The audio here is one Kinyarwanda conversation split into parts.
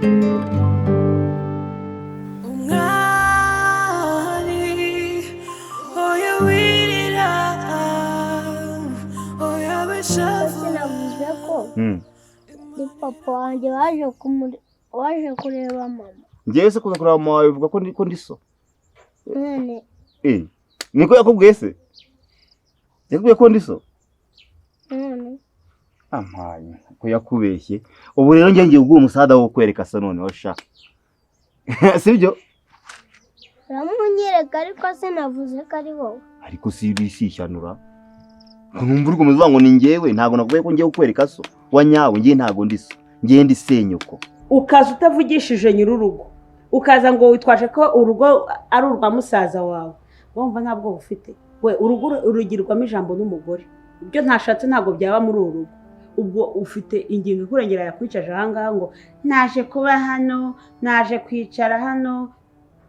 Ni papa wanjye waje kureba mama. Ngiye se kuza kureba mama wawe uvuga ko ndi so. None. Niko yakubwiye se? Yakubwiye ko ndi so? None. Amaye ko yakubeshye. Ubu rero ngiye guha umusada wo kwereka sa none washa. Sibyo? Ramunyereka ariko se navuze ko ari wowe. Ariko si bisishanura. Numva urwo muvuga ngo ni ngewe ntago nakubaye ko ngiye kukwereka so. Wanyawe ngiye ntago ndi so. Ngiye ndi senyuko. Ukaza utavugishije nyirurugo. Ukaza ngo witwaje ko urugo ari urwa musaza wawe. Wumva ntabwo ufite. We urugo urugirwamo ijambo n'umugore. Ibyo ntashatse ntago byaba muri urugo. Ubwo ufite ingingo ikurengera yakwicaje ahangaha ngo naje kuba hano, naje kwicara hano.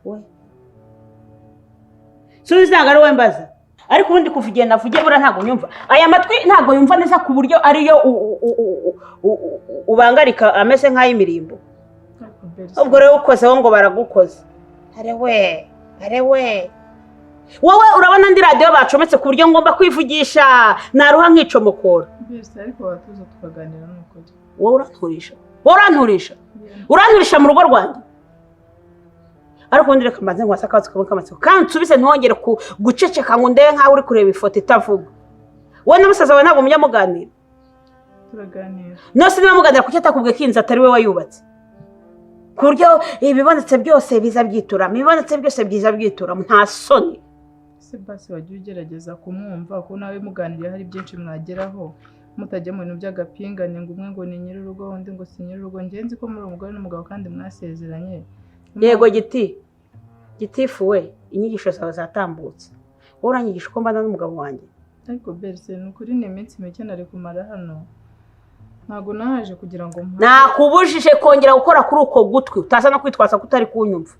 We Subiza ngaro wembaza. Ariko ubundi kuvugenda vuge bura ntago nyumva. Aya matwi ntago yumva neza ku buryo ariyo ubangarika ameze nk'ayimirimbo. Ubwo rero ukozeho ngo baragukoze. Arewe. Wowe urabona ndi radio bacometse ku buryo ngomba kwivugisha naruha nkicomokora. Mbese ariko batuza tukaganira n'ukuri. Wowe uranturisha mu rugo rwanjye. Ariko ndire kamaze ngo asakaza kamaze kandi nsubise ntongere guceceka ngo ndebe nkaho uri kureba ifoto itavuga. Wowe n'umusaza wawe ntago munyamuganira. Turaganira. No sinema muganira kuki atakubwiye ko inzu atari we wayubatse. Ku buryo ibibonetse byose biza byitura, ibibonetse byose byiza byitura nta soni. Se basi wagiye ugerageza kumwumva ko nawe muganira hari byinshi mwageraho mutajya mu bintu by'agapingane ngo umwe ngo ni nyirurugo undi ngo si nyirurugo ngenzi ko muri umugore n'umugabo kandi mwasezeranye. Yego gitifu we inyigisho zawe zatambutse. Wowe uranyigisha uko mbana n'umugabo wanjye. Ariko berse nukuri ni iminsi mike nari kumara hano. Ntago naje kugira ngo nakubujije kongera gukora kuri uko gutwi utaza no kwitwaza kutari kunyumva.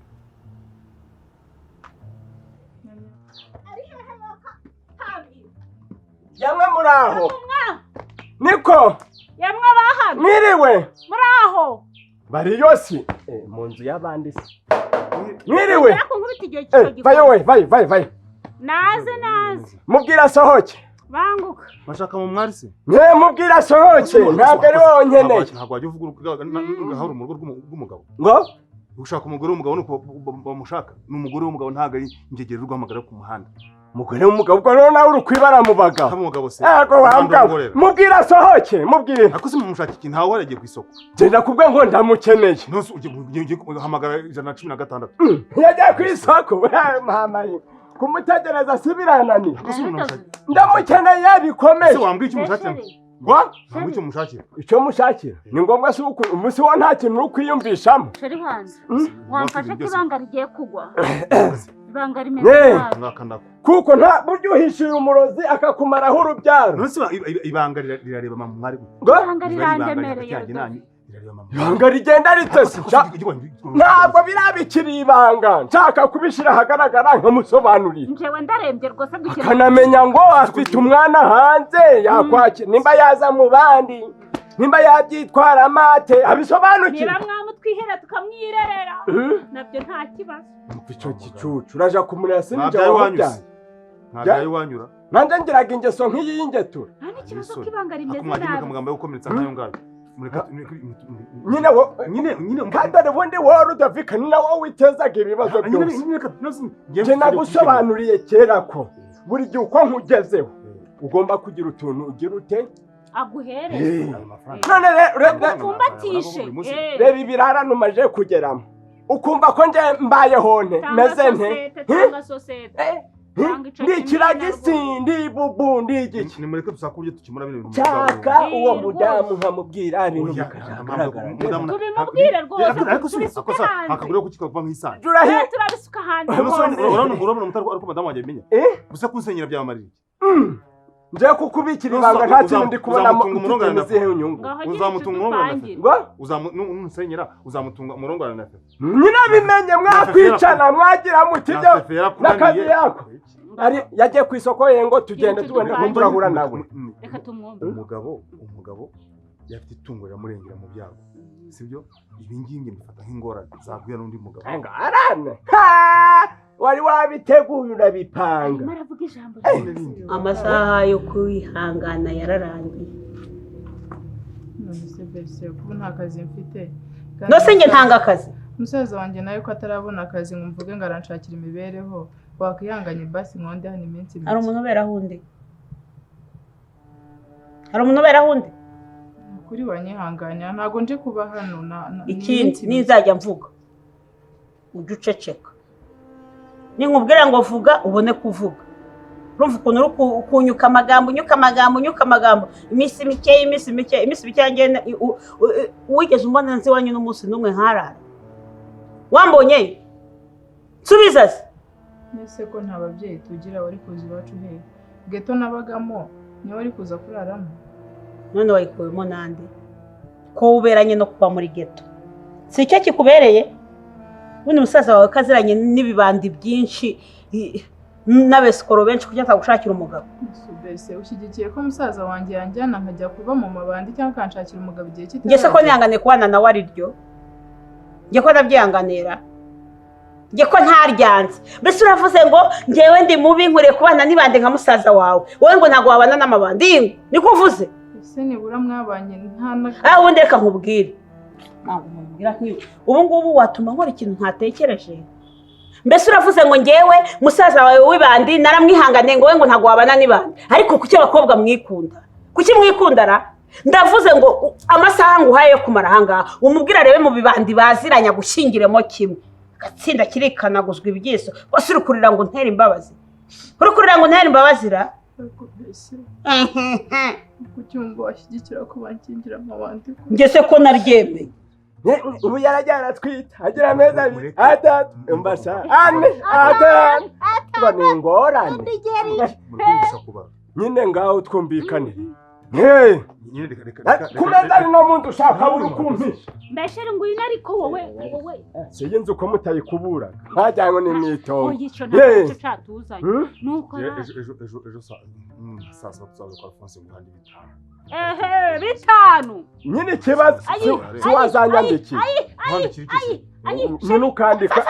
Yamwe Muraho. Niko. Yamwe bahano. Mwiriwe. Muraho. Bijyosi. Mu nzu y'abandi se. Mwiriwe. Vayo. Naze. Mubwira sohoke. Banguka. Bashaka mu mwari se? Mubwira sohoke. Ntabwo ari wowe nkeneye. Ntabwo wajya uvuga ngahari mu rugo rw'umugabo. Ngo? Ushaka umugore w'umugabo nuko bamushaka. N'umugore w'umugabo ntago ari ingegera rw'amagara ku muhanda. Mugore w'umugabo ubwo rero nawe urukwibara mu bagabo. Haba umugabo se. Mubwira sohoke, mubwire. Ako se mumushaka iki ntawe waragiye ku isoko. Genda kubwe ngo ndamukeneye. Nose ugiye hamagara 116. Yagiye ku isoko. Mama ye. Kumutegereza sibiranani. Ndamukeneye bikomeye. Se wambwiye icyo mushakira. Ngo? Wambwiye icyo mushakira. Icyo mushakira. Ni ngombwa se uko umunsi wo nta kintu ukwiyumvishamo. Sheri hanze. Wamfashe kibanga rigiye kugwa. Ibanga rimeze nabi. Kuko nta buryo uhishiye umurozi akakumaraho urubyaro. Nose ibanga rirareba mama mwari. Ibanga rirandemereye. Ibanga rigenda ritese. Ntabwo birabikiri ibanga. Nshaka kubishira ahagaragara nkamusobanurira. Njewe ndarembye rwose gukira. Kanamenya ngo afite umwana hanze yakwakira nimba yaza mu bandi. Nimba yabyitwara amate abisobanukira. Niba mwamutwihera tukamwirerera. Nabyo nta kibazo. Icyo gicucu uraja kumurasa n'ibyo wanyuze. Ntabwo wanyura. Nanje ngiraga ingeso nk'iyi y'ingetura. Nta kibazo kibanga rimeze nabi. Akumwagira mukamugamba yo gukomeretsa nkayo ngayo. Nyine kandi ubundi wowe udavika ni nawe witezaga ibibazo byose. Nje nagusobanuriye kera ko buri gihe uko nkugezeho ugomba kugira utuntu ugira ute aguhereze. None kumbatishe. Reba ibirara numaje kugeramo. Ukumva ko nje mbayeho nte meze nte. Ndi kiragisi ndi bubu ndi igiki. Nimureke dusakurye tukimura bino bintu. Chaka uwo mudamu nkamubwira ibintu tubimubwire rwose. Ariko akosa akagura ko kikava nk'isana. Turabisuka hanze. Urabona umutari ariko madamu wanjye bimenye. Gusa kunsenyera byamarira. Nje kukubikira ibanga nta kintu ndi kubona mu muzihe unyungu. Uzamutunga umurongorana. Uzamusenyera uzamutunga umurongorana na fe. Nyina bimenye mwakwicana mwagira muti byo nakazi yako. Ari yagiye ku isoko yengo tugende tubone kumburahura nawe. Reka tumwumve. Umugabo yafite itungo riramurengera mu byago. sibyo ibi ngingi mbifata nk'ingorane zaguye n'undi mugabo ngorane wari wabiteguye urabipanga maravuga ijambo amasaha yo kwihangana yararangiye none se bese kuba nta kazi mfite no se nge ntanga akazi umusaza wanjye nawe ko atarabona akazi ngo mvuge ngo aranshakira imibereho wakwihanganye basi nkonde hano iminsi mike hari umuntu uberaho undi hari umuntu uberaho undi kuri wanyihanganya ntago nje kuba hano ikindi nizajya mvuga ujye uceceka ninkubwira ngo vuga ubone kuvuga urumva ukuntu uri kunyuka amagambo iminsi mike yangena wigeze umbona nzi wanyu n'umunsi n'umwe nkarara wambonye subiza se nese ko nta babyeyi tugira wari kuza iwacu hehe geto nabagamo niwe wari kuza kuraramo none wayikuyemo nande ko uberanye no kuba muri geto si icyo kikubereye ubundi musaza wawe kaziranye n'ibibandi byinshi n'abesikoro benshi kugira atagushakira umugabo mbese ushyigikiye ko musaza wanjye yanjyana nkajya kuba mu mabandi cyangwa akanshakira umugabo igihe kitari njye se ko nihangane kubana nawe ari ryo njye ko ndabyihanganira njye ko ntaryanze mbese uravuze ngo njyewe ndi mubi nkuriye kubana n'ibandi nka musaza wawe wowe ngo ntabwo wabana n'amabandi niko uvuze ese nibura mwabanye nta na ubundi reka nkubwire ntabwo nkubwira nk'iyo ubu ngubu watuma nkora ikintu ntatekereje mbese uravuze ngo njyewe musaza wawe w'ibandi naramwihanganiye ngo we ngo ntabwo wabana n'ibandi ariko kuki abakobwa mwikunda kuki mwikundara ndavuze ngo amasaha nguhaye yo kumara ahangaha umubwira arebe mu bibandi baziranya gushyingiremo kimwe agatsinda kirikanaguzwa ibyiso bose uri kurira ngo ntere imbabazi ra kuki ngo washyigikira ko banshyingira nk'abandi njye se ko naryemeye ubu yarajyana atwita agira amezi abiri atatu mbasha ane atanu ngo ni ingorane nyine ngaho twumvikane kumeza ari no muntu ushaka buri kumpisha mbeshere ngo uyu ariko wowe siye nzi uko mutayikuburaga nkajyanwe n'imyitozo icyo nacyo catuzanye nuko ejo saa saba tuzaza kwa Alphonse mu handi bitanu nyine ikibazo siwazanyandikiye nyine ukandika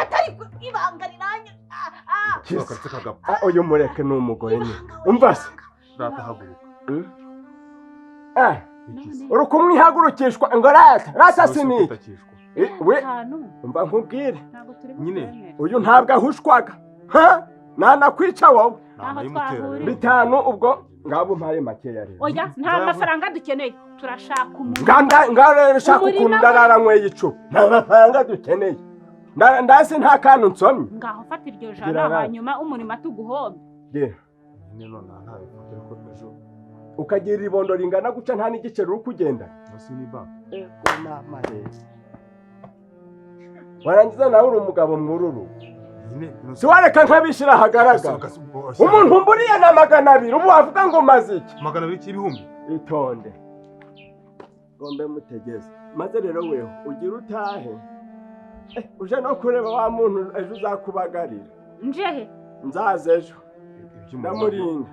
uyu mureke ni umugore nyine umva se uri kumwihagurukishwa ngo rata siniki we umva nkubwire uyu ntabwo ahushwaga ntanakwica wowe bitanu ubwo ngabo mpaye makeya rero oya nta mafaranga dukeneye turashaka umuntu ngare shaka ukuntu ndarara nkweye icupa nta mafaranga dukeneye ndasi nta kantu nsomye ngaho fata iryo jana hanyuma umurimo tuguhombe ukagira ibondo ringana guca nta n'igice ruri kugenda warangiza nawe uri umugabo mwururu si wareka nk'abishyira ahagaragara umuntu mburiye na 200 ubu wavuga ngo maze iki 200 cy'ibihumbi itonde gombe mutegeze maze rero weho ugira utahe uje no kureba wa muntu ejo uzakubagarira njehe nzaze ejo ndamurinda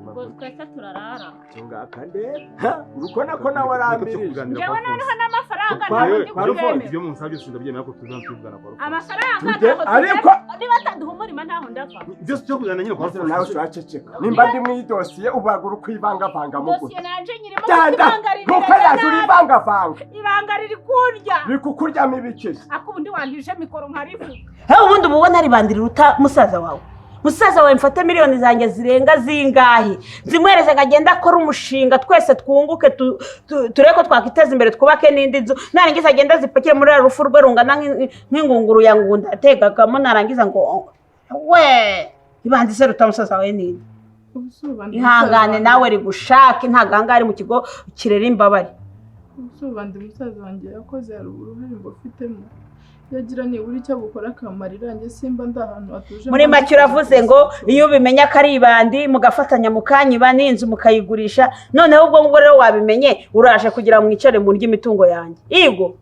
ngo twese turarara tungaka ndebe urukona ko nawe arambirije njyewe noneho n'amafaranga ntabwo ndi kubemera ibyo mu nsabyo sindabyemera ko tuzantubwana kwa amafaranga ariko niba ataduha umurima ntaho ndava byose cyo kujyana nyine kwa nawe ushaceceka nimba ndi mu idosiye ubagura ukwivangavanga mu dosiye nanje nyirimo kubangarira nuko yaje urivangavanga ibanga riri kurya bikukuryamo ibikisi akubundi wandije mikoro nkarivuga ubundi ubona ribandira uta musaza wawe mfate miliyoni zanjye zirenga zingahe zimwereze ngagenda akora umushinga twese twunguke turebe ko twakwiteza imbere twubake n'indi nzu narangiza agenda zipakire muri rufu rwe rungana nk'ingunguru ya ngunda ategagamo narangiza ngo we ibandise ruta musaza wawe ninde ihangane nawe rigushake nta gahanga ari mu kigo kirera imbabare ubusobanuro musaza wanjye yakoze hari uruhare mbafitemo yagira nibura icyo gukora akamarira njye simba ndahantu atuje muri make uravuze ngo iyo ubimenya ko ari ibandi mugafatanya mukanyiba n'inzu mukayigurisha noneho ubwo ngubwo rero wabimenye uraje kugira mwicare mu ry'imitungo yanjye igo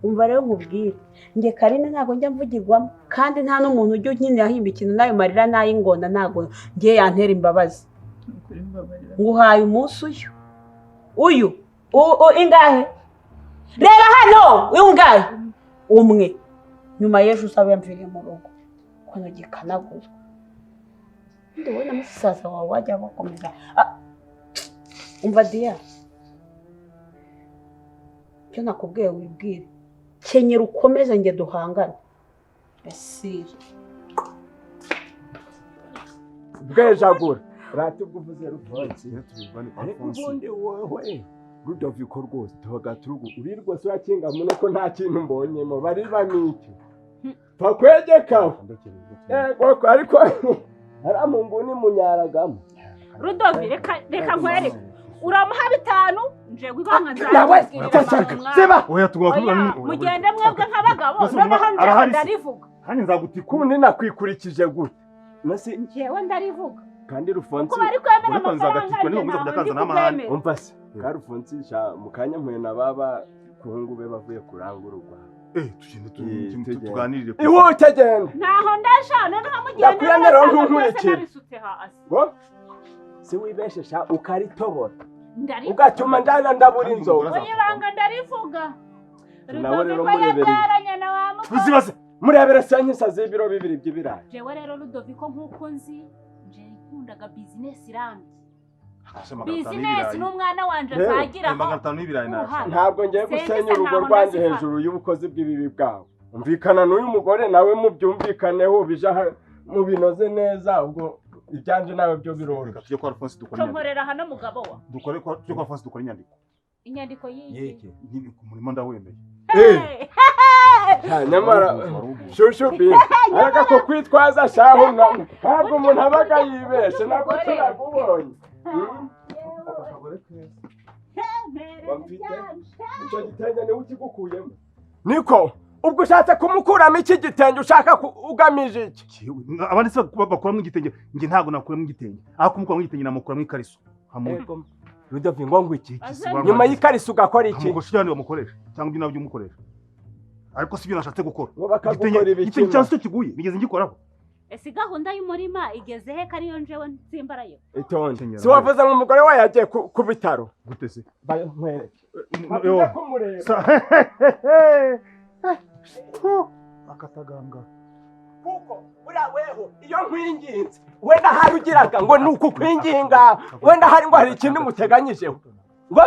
umva rero nkubwire njye Karine ntabwo njya mvugirwamo kandi nta n'umuntu ujya nyine yahimba ikintu nayo marira n'ay'ingona ntabwo ngiye yantera imbabazi nguhaye umunsi uyu ingahe reba hano wingaye umwe nyuma y'ejo usaba yamviriye mu rugo kono gikanaguzwa ndabona musaza wawe wajya bakomeza umva diya cyo nakubwiye wibwire kenyera ukomeze nge duhangane esiri bwejagura ratubwo uvuze rufonsi ubundi wowe Rudoviko rwose tubaga turugo uri rwose urakinga muno ko nta kintu mbonyemo bari bamiki twakwegeka yego ariko aramunguni munyaragamo Rudovi reka nkwereke uramuha 5 nje gwibanga nawe seba oya tugomba mugende mwebwe nk'abagabo noneho ndarivuga hani nzagutikundi nakwikurikije gute nasi njewe ndarivuga kandi rufonsi ko bari kwemera amafaranga umva se karufonsi mukanya mpuye na baba kuhungu be bavuye kurangurwa tugende tuganirire iwo tegenda naho ndasha noneho mugende ndakuyanero nkunkurikira narisutse hasi ngo si wibeshesha ukaritobora ndarivuga ugatuma ndana ndabura inzoga oyibanga ndarivuga nawe rero murebere na wa uzibaze murebere senyisa z'ibiro bibiri by'ibirayi jewe rero Rudoviko nkuko nzi nje nkundaga business iramye business n'umwana wanje azagiraho ntabwo ngiye gusenya urugo rwanjye hejuru y'ubukozi bw'ibibi bwawe umvikana n'uyu mugore nawe mubyumvikaneho bija mu binoze neza ubwo ibyanje nawe byo biroroka tujye kwa Alphonse dukora nkorera hano mugabo wa dukore kwa tujye kwa Alphonse dukora inyandiko yiki umurimo ndawemeye nyamara shushu bi araka ko kwitwaza shaho ntabwo umuntu abaga yibeshe nako turagubonye icyo gitenge niwe ukigukuyemo niko ubwo ushatse kumukuramo iki gitenge ushaka ugamije iki abandi se bakuramo igitenge nge ntago nakuramo igitenge aho kumukuramo igitenge namukuramo ikariso hamwe Rudoviko ngo iki nyuma y'ikariso ugakora iki ngo shiyani bamukoresha cyangwa ibyo nabyo umukoresha ariko sibyo nashatse gukora igitenge cyangwa se kiguye nigeze ngikoraho ese gahunda y'umurima igeze he kariyo njewe nsimbarayo itonde si wavuze ngo umugore wawe yagiye ku bitaro gute se nkwereke akataganga kuko uraweho iyo nkwinginze wenda hari ugiraga ngo ni uku kwinginga wenda hari ngo hari ikindi muteganyijeho ngo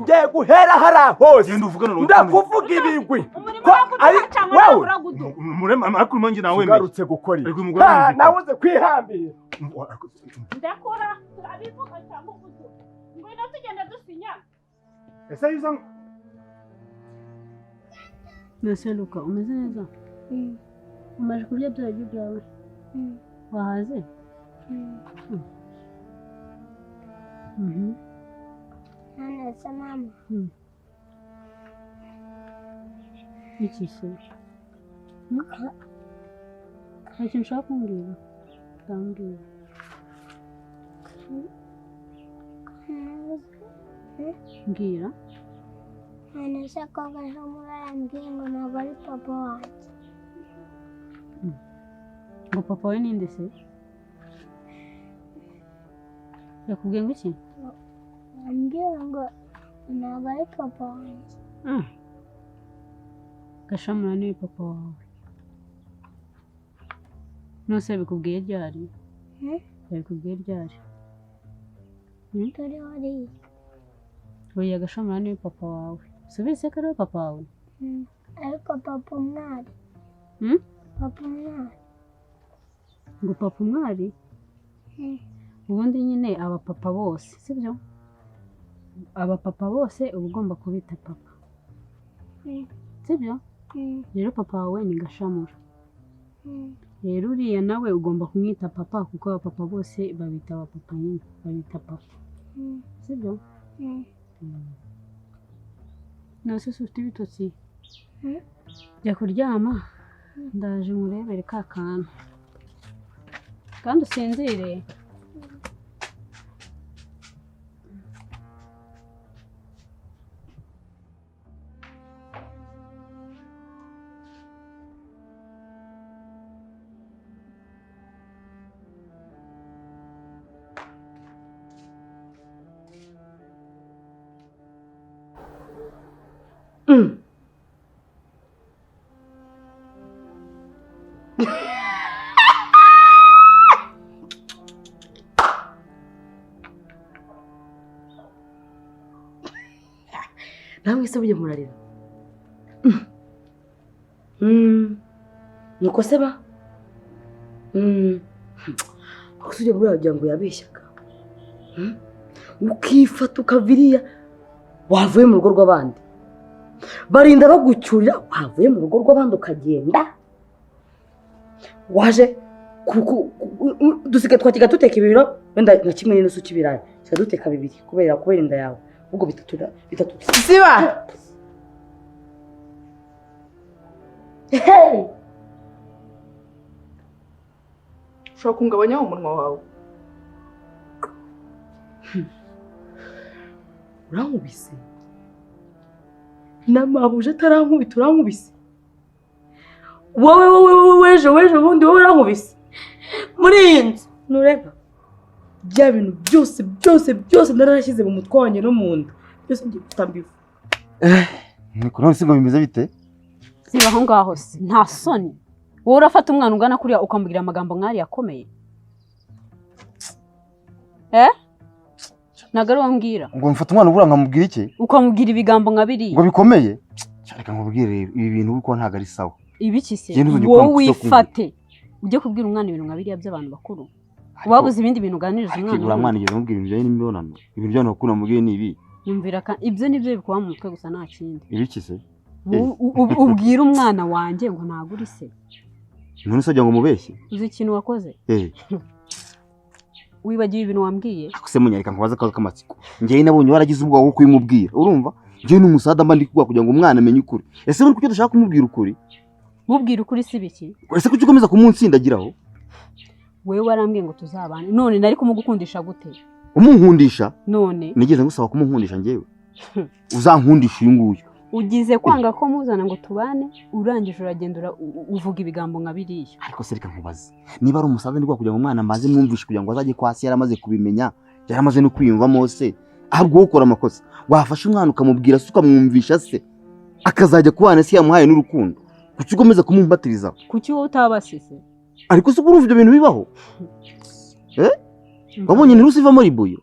ngiye guhera hari hose ndakuvuga ibigwi ko ari wewe ariko umanjye nawe ugarutse gukora ibi nawe uze kwihambira ndakora turabivuga cyangwa uvuze ngwino tugenda dusinya ese yuza Mbese Luka umeze neza umaze kurya byaryo byawe wahaze Neza mama iki se hari ikintu ushaka kumbwira ndambwira mbwira neza ko gaje murambwiye ngo ntabwo ari papa wanjye ngo papa we ninde se yakubwiye ngo iki ambwira ngo ntabwo ari papa wanjye gashamura niwe papa wawe nose bikubwiye ryari yabikubwiye ryari turi hariya oya gashamura niwe papa wawe subize ko ari papa wawe ariko papa umwari papa umwari ngo papa umwari ubundi nyine abapapa bose sibyo abapapa bose uba ugomba kubita papa sibyo rero papa wawe ni gashamura rero uriya nawe ugomba kumwita papa kuko abapapa bose babita abapapa nyine babita papa sibyo nose ufite ibitotsi jya kuryama ndaje murebere ka kantu kandi usinzire se burya murarira nuko se ba usujya buriya wagira ngo yabeshyaga ukifata ukaviriya wavuye mu rugo rw'abandi barinda bagucyurira wavuye mu rugo rw'abandi ukagenda waje dusike twakiga duteka ibiro wenda na kimwe n'inusu cy'ibirayi duteka bibiri kubera inda yawe ubwo bitatu siba ushobora kungabanya umunwa wawe urankubise namabuje atarankubita urankubise wowe weje ubundi wowe urankubise muri iyi nzu nureba bya bintu byose narashyize mu mutwe wanjye no mu nda byose ngiye kutambiva niko none se ngo bimeze bite siba aho ngaho se nta soni wowe urafata umwana ungana kuriya ukamubwira amagambo nk'ari yakomeye ntabwo ari wambwira ngo mfata umwana ubura nkamubwira iki ukamubwira ibigambo nka biriya ngo bikomeye reka nkubwire ibi bintu uko ntabwo ari sawa ibiki se wowe wifate ujye kubwira umwana ibintu nka biriya by'abantu bakuru wabuze ibindi bintu uganiriza umwana uriya mwana igeze mubwira ibijyanye n'imibonano ibintu by'abantu bakuru namubwiye ni ibi yumvira ibyo nibyo bikuba mu mutwe gusa nta kindi ibiki se ubwira umwana wanjye ngo ntabwo uri se none se wagira ngo mubeshye uzi ikintu wakoze wibagiwe ibintu wambwiye se munyarika nkubaza akazi k'amatsiko njyewe nabonye waragize ubwoba bwo kubimubwira urumva njyewe n'umusada mba ndi kuguha kugira ngo umwana amenye ukuri ese muri kucyo dushaka kumubwira ukuri mubwira ukuri si biki ese kucyo ukomeza kumunsindagiraho wewe warambwiye ngo tuzabane none nari kumugukundisha gute umunkundisha none nigeze ngusaba kumunkundisha njyewe uzankundisha uyu nguyu ugize kwanga ko muzana ngo tubane urangije uragenda uvuga ibigambo nka biriya ariko se reka nkubaze niba ari umusaza ndi kugira ngo umwana amaze mwumvishe kugira ngo azajye kwasi yaramaze kubimenya yaramaze no kwiyumvamo se ahubwo ukora amakosa wafashe umwana ukamubwira se ukamwumvisha se akazajya kubana se yamuhaye n'urukundo kuki ugomeza kumumbatiriza kuki wowe utabasise ariko se urumva ibyo bintu bibaho wabonye ntirusivamo ribuyo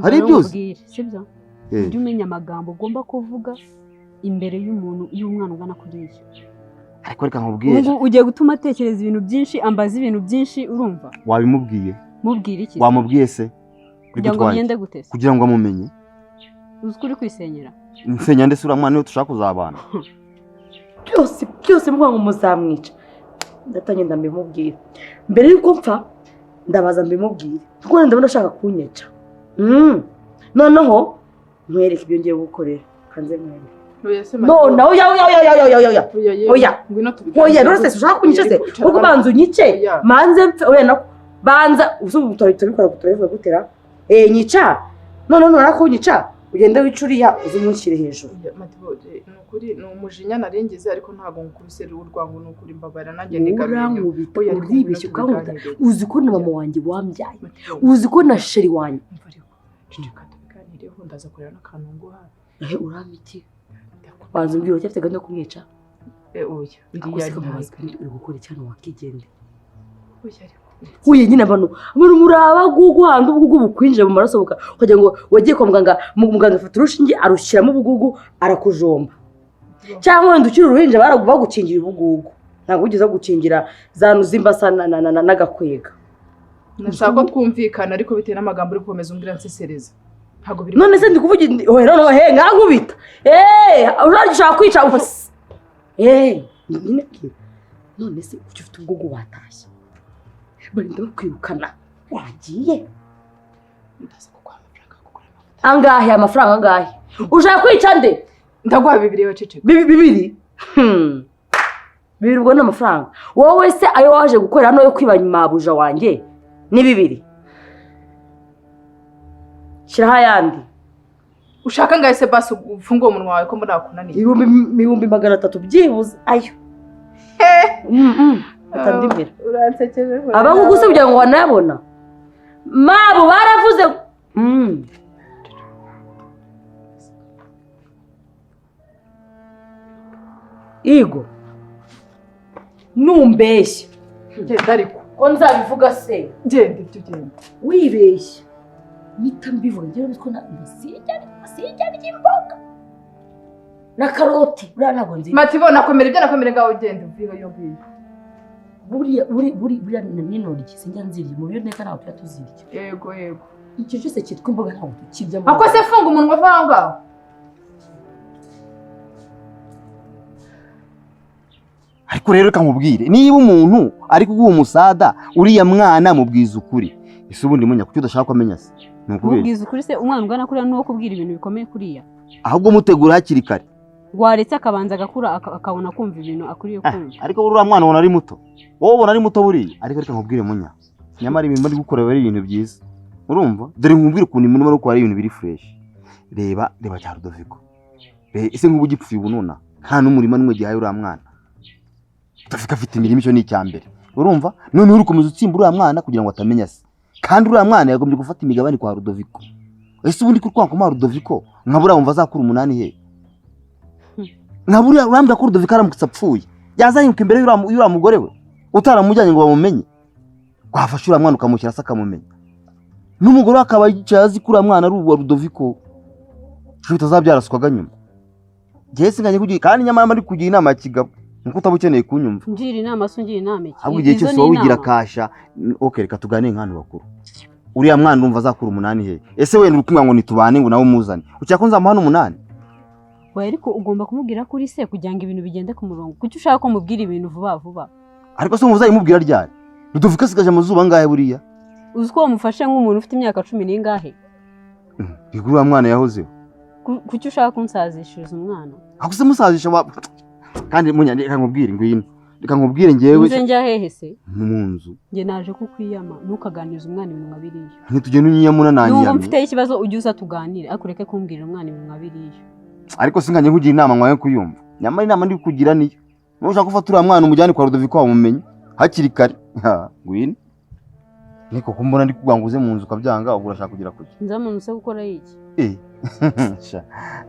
hari byose sibyo ujye umenya amagambo ugomba kuvuga imbere y'umwana ugana kuriya ariko reka nkubwire ugiye gutuma atekereza ibintu byinshi ambaza ibintu byinshi urumva wabimubwiye mubwire iki wamubwiye se kugira ngo ngende gute kugira ngo amumenye uzi ko uri kwisenyera nsenya ndetse uriya mwana niwe dushaka kuzabana byose mvuga ngo muzamwica ndatangenda mbimubwira mbere y'uko mpfa ndabaza mbimubwire kuko ndabona ashaka kunyica noneho mwereke ibyo ngiye gukorera kanze mwereke no oya rose ushaka kunyica se kuko banza unyice manze mpfe oya nako banza uzubu tubikora kutureva gutera nyica none narakunyica ugende wicuriya uzimunshyire hejuru nukuri ni umujinya narengize ariko ntago ngukubise urwango nukuri mbabara nanjye ndigamye uribeshye ukankunda uzi ko na mama wanjye wambyaye uzi ko na sheri wanjye ndaza kurera n'akantu nguha uramiti banza umbwira cyafite gahunda yo kumwica oya iriya uri gukora icyano wakigende nyine abantu muraba guhanda ubugugu bukwinjira mu maraso ukagira ngo wagiye kwa muganga afata urushinge arushyiramo ubugugu arakujomba cyangwa wenda ukiri uruhinja bagukingira ubugugu ntabwo ugeze gukingira za nuzimbasa n'agakwega nashaka ko twumvikana ariko bitewe n'amagambo uri gukomeza umbwira nsesereza ntabwo biri none se ndi kuvuga oya ngankubita urashaka kwica none se kuki ufite ubugugu watashye barinda bakwirukana wagiye angahe amafaranga angahe ushaka kwica nde ndaguha 2 waceceka 2 ubwo ni amafaranga wowe se ayo waje gukora hano yo kwiba mabuja wanjye ni 2 shiraho ayandi ushaka ngahe se basi ufunga umunwa wawe ko mbona kunaniye 300 byibuze ayo atandimira uransekeje abangu se kugira ngo wanayabona mabo baravuze Igo numbeshye genda ariko ko nzabivuga se genda ibyo genda wibeshye nita mbivuga ngira ko na sijya n'imboga na karoti buriya ntabwo nzi mati bo nakomera ibyo nakomera ngaho ugenda uvuga yo ngiyo buriya n'intoryi sinjya nzirya mu biryo neza ntabwo tuba tuzirya yego icyo cyose cyitwa imboga ntabwo tukirya ako se funga umunwa va aho ngaho ariko rero reka nkubwire niba umuntu ari kuguha umusada uriya mwana mubwiza ukuri ese ubundi munya kuki udashaka ko amenya se mubwiza ukuri se umwana ugana kuriya n'uwo kubwira ibintu bikomeye kuriya ahubwo mutegura hakiri kare waretse akabanza agakura akabona kumva ibintu akuriye kumva ariko uriya mwana ubona ari muto wowe ubona ari muto buriya ariko reka nkubwire munya nyamara ibintu bari gukora ari ibintu byiza urumva dore nkubwire ukuntu ibintu bari gukora ari ibintu biri fresh reba cya Rudoviko ese nk'ubu gipfuye ubununa nta n'umurima n'umwe gihaye uriya mwana Rudoviko afite imirimo icyo ni icyambere urumva none uri komeza utsimba uriya mwana kugira ngo atamenya se kandi uriya mwana yagombye gufata imigabane kwa Rudoviko ese ubundi kuri kwa Rudoviko nkabura wumva azakura umunani he nkabura urambya ko Rudoviko aramutse apfuye yazahinduka imbere y'uriya mugore we utaramujyanye ngo bamumenye wafashe uriya mwana ukamushyira se akamumenya n'umugore akaba yicaye azi ko uriya mwana ari uwa Rudoviko ejo bitazabyaraswaga nyuma njyewe singanye kugira kandi nyamara ari kugira inama ya kigabo nuko utaba ukeneye kunyumva ngira inama so ngira inama iki ahubwo igihe cyose wowe ugira kasha okay reka tugane nk'abantu bakuru uriya mwana urumva azakura umunani he ese wenda urukumwa ngo nitubane ngo nawe umuzane ucyako nzamuha n'umunani we ariko ugomba kumubwira kuri se kugira ngo ibintu bigende ku murongo kuki ushaka ko mubwira ibintu vuba ariko se muzayimubwira ryari Rudoviko asigaje amazuba ngahe buriya uzi ko wamufashe nk'umuntu ufite imyaka 10 n'ingahe uriya mwana yahozeho kuki ushaka kunsazishiriza umwana ahubwo se musazisha kandi munya reka nkubwire ngwino reka nkubwire ngewe nje njya hehe se mu nzu nge naje kukwiyama ntukaganiriza umwana ibintu nkabiriye ntitugende unyiyamuna nanyiyamye numva mfite ikibazo ujye uza tuganire ariko reke kumbwira umwana ibintu nkabiriye ariko singanye kugira inama nkwaye kuyumva nyamara inama ndi kugira niyo nushaka gufata uriya mwana umujyane kwa Rudoviko wamumenye hakiri kare ngwino niko kumbona ndi kuganguze mu nzu kabyanga ubwo urashaka kugira kuki nzamanutse gukora iki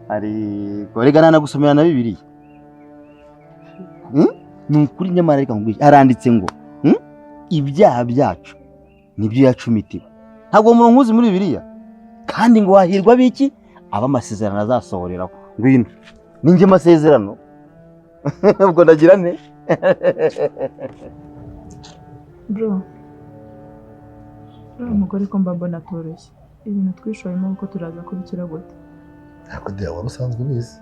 ari koregana na gusomera na Bibiliya nukuri nyamara reka nkubwire aranditse ngo ibyaha byacu nibyo yacumitiwe ntabwo umuntu nkuzi muri Bibiliya kandi ngo wahirwa biki aba amasezerano azasohoreraho ngwino ninjye masezerano ubwo ndagira ne bro umugore ko mbona atoroshye ibintu twishoyemo uko turaza kubikira gute ariko deya wari usanzwe ubizi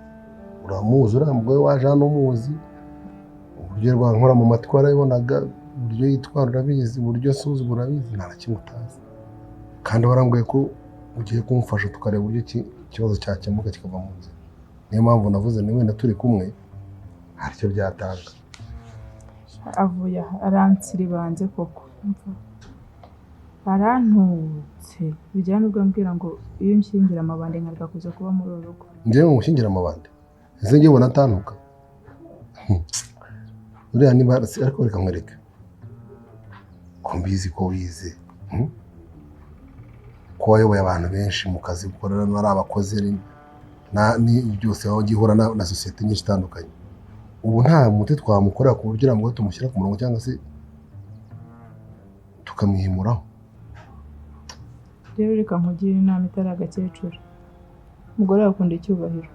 uramuzi uriya mugore waje hano umuzi uburyo rwankora mu matwi warabibonaga uburyo yitwara urabizi uburyo asuzuma urabizi nta na kimwe utazi kandi warambwiye ko ugiye kumufasha tukareba uburyo ikibazo cyakemuka kikava mu nzira niyo mpamvu navuze ni wenda turi kumwe haricyo byatanga avuye aransiri banze koko arantutse bijyana n'ubwo ambwira ngo iyo nshingira amabande nkareka kuza kuba muri uru rugo njyewe ngo mushingira amabande ese njyewe ubona atantuka uriya niba ariko reka nkwereke ko mbizi ko wize ko wayoboye abantu benshi mu kazi ukorera ari abakozi byose aho gihura na sosiyete nyinshi itandukanye ubu nta muti twamukorera ku buryo ngo tumushyira ku murongo cyangwa se tukamwihimuraho rero reka nkugire inama itari agakecuru umugore akunda icyubahiro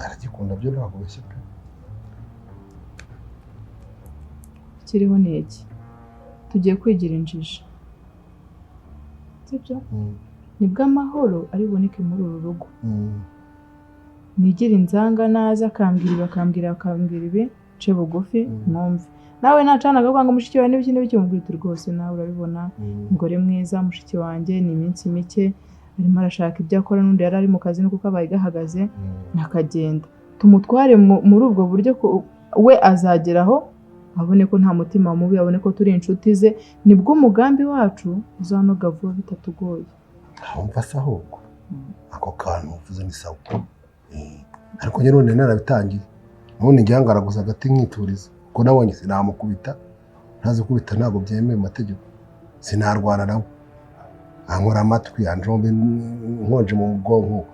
aragikunda byo ntabwo bishye pe kiriho niki tugiye kwigira injiji sibyo nibwo amahoro ari buboneke muri uru rugo nigira inzanga naza akambwira ibi ce bugufi mwumve nawe nacanaga kwanga mushiki wawe n'ibiki n'ibiki mubwite rwose nawe urabibona umugore mwiza mushiki wanjye ni iminsi mike arimo arashaka ibyo akora n'undi yari ari mu kazi nuko abaye gahagaze nakagenda tumutware muri ubwo buryo we azageraho abone ko nta mutima mubi abone ko turi inshuti ze nibwo umugambi wacu uzanoga vuba bitatugoye wumva se ahubwo ako kantu uvuze ni sawa ariko njye none narabitangiye none njye ngaraguza agati nkituriza ko nabonye sinamukubita ntazi kubita ntabwo byemewe mu mategeko sinarwana nawe ankora amatwi anjombe nkonje mu bwonko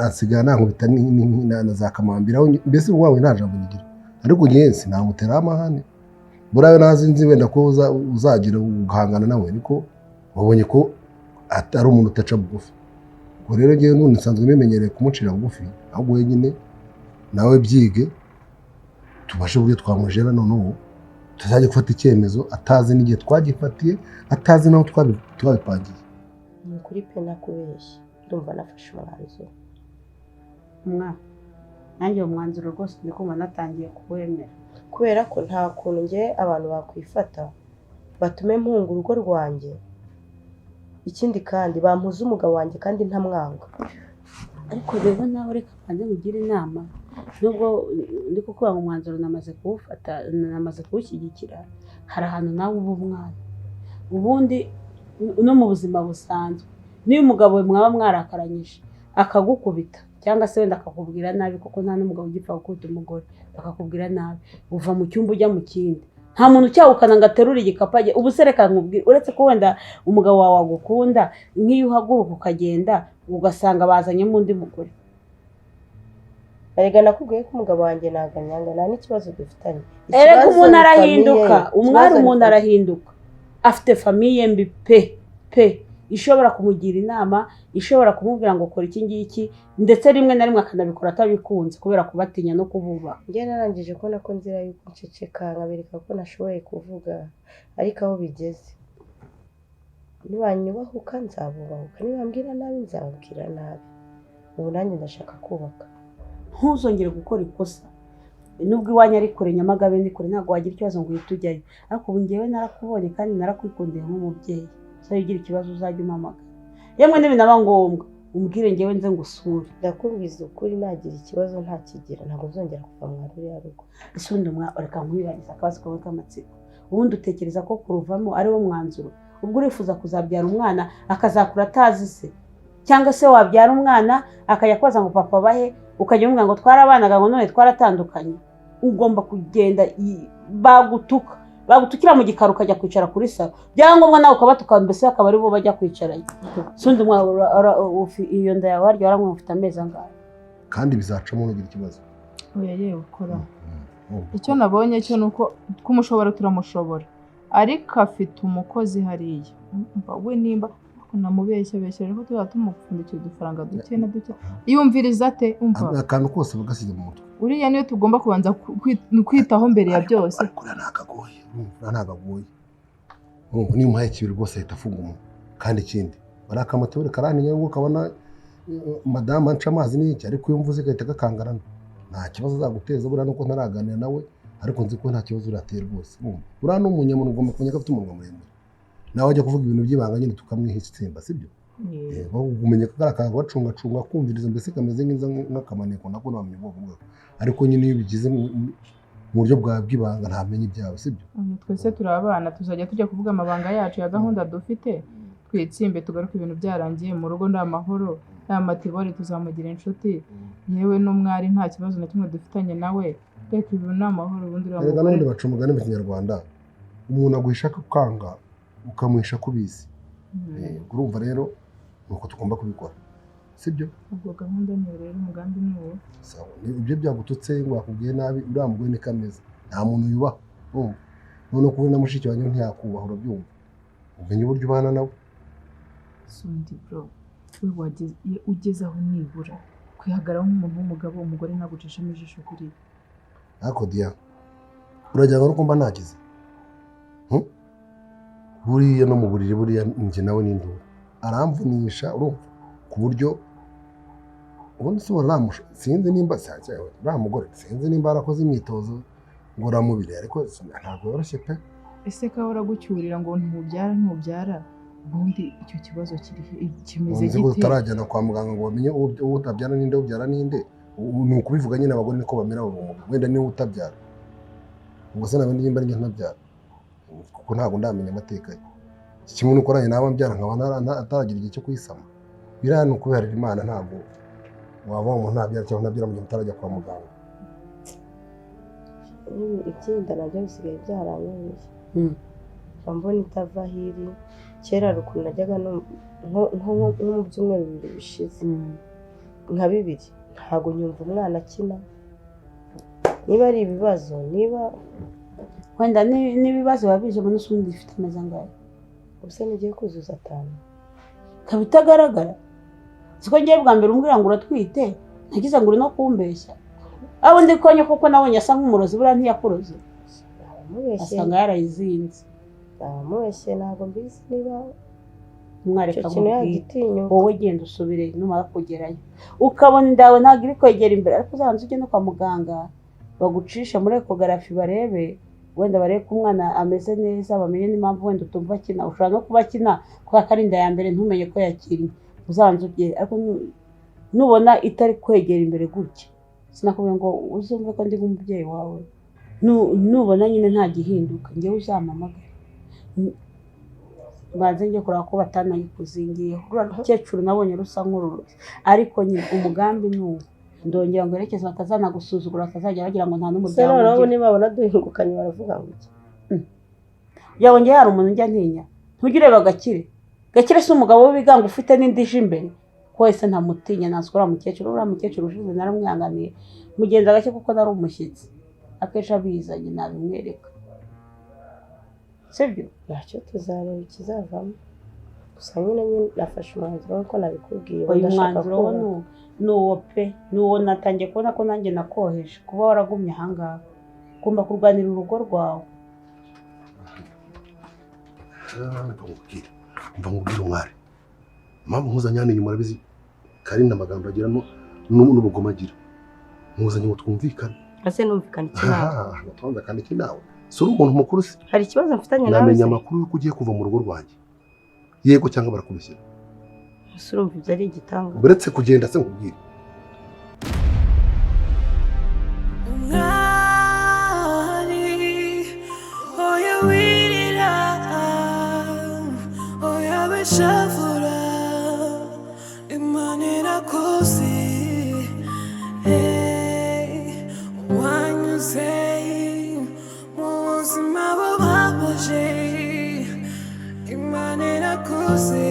asigara nankubita na za kamambira mbese wawe nta jambo nyigira ariko njye sinamutera amahane burabe nazi nzi wenda ko uzagira ugahangana nawe ariko wabonye ko atari umuntu utaca bugufi ubwo rero njyewe none nsanzwe nimenyereye kumucira bugufi ahubwo wenyine nawe byige tubashe uburyo twamujera noneho tuzajya gufata icyemezo atazi n'igihe twagifatiye atazi naho twabipangiye. Ni ukuri pe nakubeshye ndumva nafashe umwanzuro. Nanjye umwanzuro rwose ndi kumva natangiye kuwemera kubera ko nta kuntu nge abantu bakwifata batume mpunga urugo rwanjye, ikindi kandi bampuza umugabo wanjye kandi ntamwanga. ariko rero nawe reka mbanze ngugire inama, nubwo ndi kukuvuga ngo umwanzuro namaze kuwufata namaze kuwushyigikira, hari ahantu nawe uba umwana. Ubundi no mu buzima busanzwe niyo umugabo mwaba mwarakaranyije akagukubita cyangwa se wenda akakubwira nabi, kuko nta n'umugabo ugipfa gukubita umugore akakubwira nabi, uva mu cyumba ujya mu kindi, nta muntu ucyawukana ngo aterure igikapage. Ubu se reka nkubwire, uretse ko wenda umugabo wawe agukunda, nk'iyo uhaguruka ukagenda ugasanga bazanyemo undi mugore. Erega nakubwiye ko umugabo wanjye naganyanga nta n'ikibazo dufitanye. Erega umuntu arahinduka, umwari umuntu arahinduka, afite famiye mbi pe ishobora kumugira inama, ishobora kumubwira ngo kora iki ngiki, ndetse rimwe na rimwe akanabikora atabikunze kubera kubatinya no kububa. Njye narangije ko nako nzira yuko nceceka nkabereka ko nashoboye kuvuga, ariko aho bigeze nibanyubahuka nzabubahuka, nibambwira nabi nzababwira nabi. Ubu nanjye ndashaka kubaka. Ntuzongere gukora ikosa, nubwo iwanyu ari kure, Nyamagabe ni kure, ntabwo wagira ikibazo ngo uhite ujyayo. Ariko ubu njyewe narakubonye kandi narakwikundiye nk'umubyeyi, so ugira ikibazo uzajya umpamagara, yemwe n'ibinaba ngombwa umbwire njyewe nze ngusure. Ndakubwiza ukuri, nagira ikibazo ntakigira ntabwo nzongera kuva mu ruriya rugo. Ese undi reka nkwibariza akabazo kawe k'amatsiko, ubundi utekereza ko kuruvamo ari wo mwanzuro? Ubwo urifuza kuzabyara umwana akazakura atazi se, cyangwa se wabyara umwana akajya kubaza ngo papa bahe, ukajya umubwira ngo twarabanaga ngo none twaratandukanye? Ugomba kugenda bagutukira mu gikaro ukajya kwicara kuri salo, byangombwa nawe ukabatuka, mbese akaba ari bo bajya kwicarayo. Sundi iyo nda yawe waryo waramwe ufite amezi angahe? Kandi bizacamo nugira ikibazo. Oya yewe ukora. Icyo nabonye cyo nuko kumushobora turamushobora, ariko afite umukozi hariya. We nimba namubeshya ko tuba tumupfundikira udufaranga duke na duke, yumviriza ate? Umva akantu kose bagasize mu mutwe. Uriya niyo tugomba kubanza kwitaho mbere ya byose. Nagagoye ni muhaye kibiri rwose ahita afunga umuntu. Kandi ikindi barakamatore karaniye ngo kabona madame anca amazi n'iki, ariko iyo mvuze gahita gakangarana, nta kibazo azaguteza. Buriya nuko ntaraganira nawe, ariko nzi ko nta kibazo uratera rwose. Buriya n'umunyamuntu ugomba kumenya ko afite umunwa muremure, nawe ajya kuvuga ibintu by'ibanga nyine tukamwihitsemba, sibyo? Umenya ko karaka bacungacunga kumviriza, mbese kameze nk'akamaneko nako namenye ubwoko bwako, ariko nyine iyo bigize mu buryo bw'ibanga ntamenye ibyawe, sibyo? Twese turi abana, tuzajya tujya kuvuga amabanga yacu ya gahunda dufite, twitsimbe tugaruka ibintu byarangiye mu rugo nta mahoro, nta matibori, tuzamugira inshuti, yewe n'umwari nta kibazo na kimwe dufitanye nawe, reka ibintu nta mahoro. Ubundi reka n'ubundi baca umugani mu Kinyarwanda, umuntu aguhisha kukanga ukamuhisha kubizi. Urumva rero nuko tugomba kubikora, sibyo? Ubwo gahunda ni rero, umugambi ni uwo. Sawa, ibyo byagututse ngo akubwiye nabi, uriya mugore ni kameze, nta muntu yubaha. None kubona mushiki wanjye ntiyakubaha, urabyumva? Umenye uburyo ubana nawe. Sundi bro, we ugeze aho nibura kwihagaraho nk'umuntu w'umugabo, umugore nagucishamo ijisho kuri. Ariko Dia, urajya ngo mba nagize buriya no mu buriri, buriya njye nawe n'induru aramvunisha, urumva, ku buryo ubundi se waramusha, sinzi nimba uriya mugore sinzi nimba arakoze imyitozo ngororamubiri, ariko ntabwo yoroshye pe. Ese ko uragucyurira ngo ntubyara, ubundi icyo kibazo kimeze gite? Ngo utarajyana kwa muganga ngo bamenye uwo utabyara ninde, ubyara ninde. Ni ukubivuga nyine, abagore niko bamera, wenda niwe utabyara, ubwo se nawe nimba njye ntabyara, kuko ntabwo ndamenya amateka ye. Kimwe nuko aranye naba mbyara nkaba ataragira igihe cyo kuyisama, biriya ni ukubiharira Imana. Ntabwo waba umuntu ntabyara cyangwa ntabyara mu gihe utarajya kwa muganga. Ibyinda nabyo bisigaye byaranyoye, mbona itava hiri. Kera rukuntu najyaga nko mu byumweru bibiri bishize, nka bibiri, ntabwo nyumva umwana akina. Niba ari ibibazo, niba wenda n'ibibazo babije mu n'usundi ifite ameza ngayo, ubuse nigiye kuzuza 5 kabitagaragara. Siko ngiye bwa mbere umbwira ngo uratwite, nagize ngo uri no kumbeshya. abo ndi konye kuko nabonye asa nk'umurozi buriya ntiyakuroze mubeshye asanga yarayizinze mubeshye ntabwo mbizi niba mwareka icyo kintu yagitinyuka wowe genda usubire numara kugerayo ukabona indawe ntabwo iri kwegera imbere ariko uzanze ujye no kwa muganga bagucisha muri ekogarafi barebe wenda barebe ko umwana ameze neza bamenye n'impamvu wenda utumva akina ushobora no kuba akina kubera ko ari inda ya mbere ntumenye ko yakinnye uzanze ugere ariko nubona itari kwegera imbere gutya sinakubwiye ngo uzumve ko ndi nk'umubyeyi wawe nubona nyine nta gihinduka njyewe uzampamagare banze njye kureba ko batanayikuzingiyeho uriya mukecuru nabonye rusa nk'ururozi ariko nyine umugambi ni uwo ndongera ngo erekeze batazanagusuzugura bakazajya bagira ngo nta n'umuryango ugira nabo nibabona duhingukanye baravuga ngo iki yabonye hari umuntu njya ntinya ntujye ureba Gakire si umugabo w'ibiganga ufite n'indi je imbere wese ntamutinya naswe uriya mukecuru ushize naramwihanganiye mugenza gake kuko nari umushyitsi akenshi abizanye nabimwereka sibyo ntacyo tuzareba ikizavamo gusa nyine nafashe umwanzuro nk'uko nabikubwiye uyu mwanzuro wo ni uwo pe ni uwo natangiye kubona ko nanjye nakoheje kuba waragumye ahangaha ugomba kurwanira urugo rwawe mva nkubwire umwari impamvu nkuzanye hano inyuma urabizi Karinda amagambo agiramo n'ubugoma agira nkuzanye ngo twumvikane ase numvikana iki nawe twumvikana iki nawe si uri umuntu mukuru se hari ikibazo mfitanye nawe namenye amakuru y'uko ugiye kuva mu rugo rwanjye yego cyangwa barakubeshyera ese urumva ibyo ari igitanga uretse kugenda se nkubwire shavura imana irakoze wanyuze mu buzima bubabaje imana irakoze